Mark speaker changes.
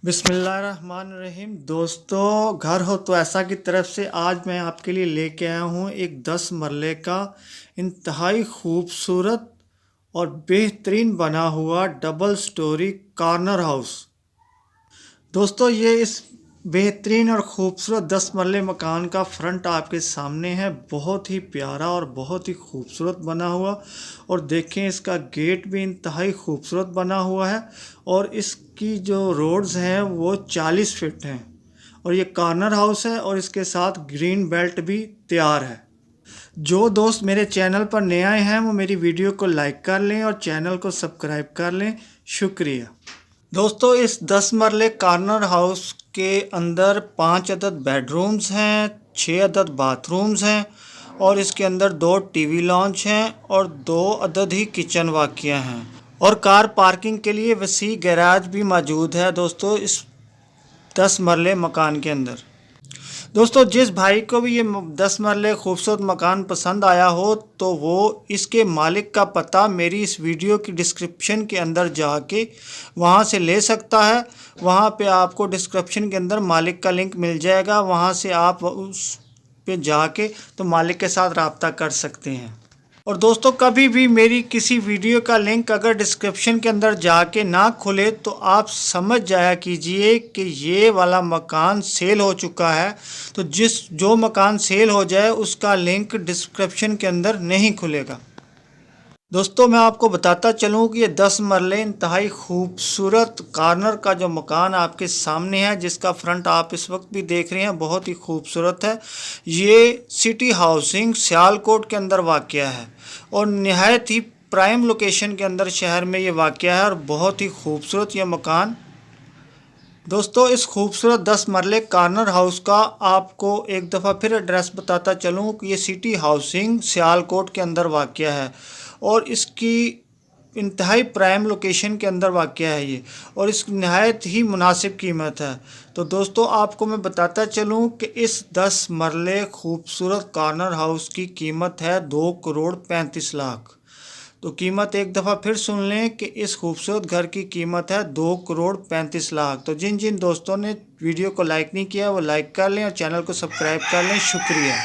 Speaker 1: बिस्मिल्लाहिर्रहमानिर्रहीम। दोस्तों, घर हो तो ऐसा की तरफ से आज मैं आपके लिए लेके आया हूँ एक 10 मरले का इंतहाई खूबसूरत और बेहतरीन बना हुआ डबल स्टोरी कॉर्नर हाउस। दोस्तों, ये इस बेहतरीन और ख़ूबसूरत 10 मरले मकान का फ्रंट आपके सामने है। बहुत ही प्यारा और बहुत ही खूबसूरत बना हुआ, और देखें इसका गेट भी इंतहाई खूबसूरत बना हुआ है। और इसकी जो रोड्स हैं वो 40 फीट हैं, और ये कॉर्नर हाउस है और इसके साथ ग्रीन बेल्ट भी तैयार है। जो दोस्त मेरे चैनल पर नए आए हैं वो मेरी वीडियो को लाइक कर लें और चैनल को सब्सक्राइब कर लें। शुक्रिया। दोस्तों, इस 10 मरले कॉर्नर हाउस के अंदर 5 अदद बेडरूम्स हैं, 6 अदद बाथरूम्स हैं, और इसके अंदर 2 टीवी लॉन्च हैं और 2 अदद ही किचन वाक़िया हैं, और कार पार्किंग के लिए वसी गैराज भी मौजूद है। दोस्तों, इस 10 मरले मकान के अंदर दोस्तों, जिस भाई को भी ये 10 मरले खूबसूरत मकान पसंद आया हो तो वो इसके मालिक का पता मेरी इस वीडियो की डिस्क्रिप्शन के अंदर जाके वहाँ से ले सकता है। वहाँ पे आपको डिस्क्रिप्शन के अंदर मालिक का लिंक मिल जाएगा, वहाँ से आप उस पे जाके तो मालिक के साथ रब्ता कर सकते हैं। और दोस्तों, कभी भी मेरी किसी वीडियो का लिंक अगर डिस्क्रिप्शन के अंदर जाके ना खुले तो आप समझ जाया कीजिए कि ये वाला मकान सेल हो चुका है। तो जो मकान सेल हो जाए उसका लिंक डिस्क्रिप्शन के अंदर नहीं खुलेगा। दोस्तों, मैं आपको बताता चलूँ कि ये 10 मरले इंतहाई खूबसूरत कॉर्नर का जो मकान आपके सामने है, जिसका फ्रंट आप इस वक्त भी देख रहे हैं, बहुत ही खूबसूरत है। ये सिटी हाउसिंग सियालकोट के अंदर वाक़या है और नहायत ही प्राइम लोकेशन के अंदर शहर में ये वाक़या है, और बहुत ही खूबसूरत ये मकान। दोस्तों, इस खूबसूरत 10 मरले कॉर्नर हाउस का आपको एक दफ़ा फिर एड्रेस बताता चलूँ कि ये सिटी हाउसिंग सियालकोट के अंदर वाक़या है, और इसकी इंतहाई प्राइम लोकेशन के अंदर वाक़या है ये, और इस नहायत ही मुनासिब कीमत है। तो दोस्तों, आपको मैं बताता चलूँ कि इस 10 मरले खूबसूरत कॉर्नर हाउस की कीमत है 2 करोड़ 35 लाख। तो कीमत एक दफ़ा फिर सुन लें कि इस खूबसूरत घर की कीमत है 2 करोड़ 35 लाख। तो जिन जिन दोस्तों ने वीडियो को लाइक नहीं किया वो लाइक कर लें और चैनल को सब्सक्राइब कर लें। शुक्रिया।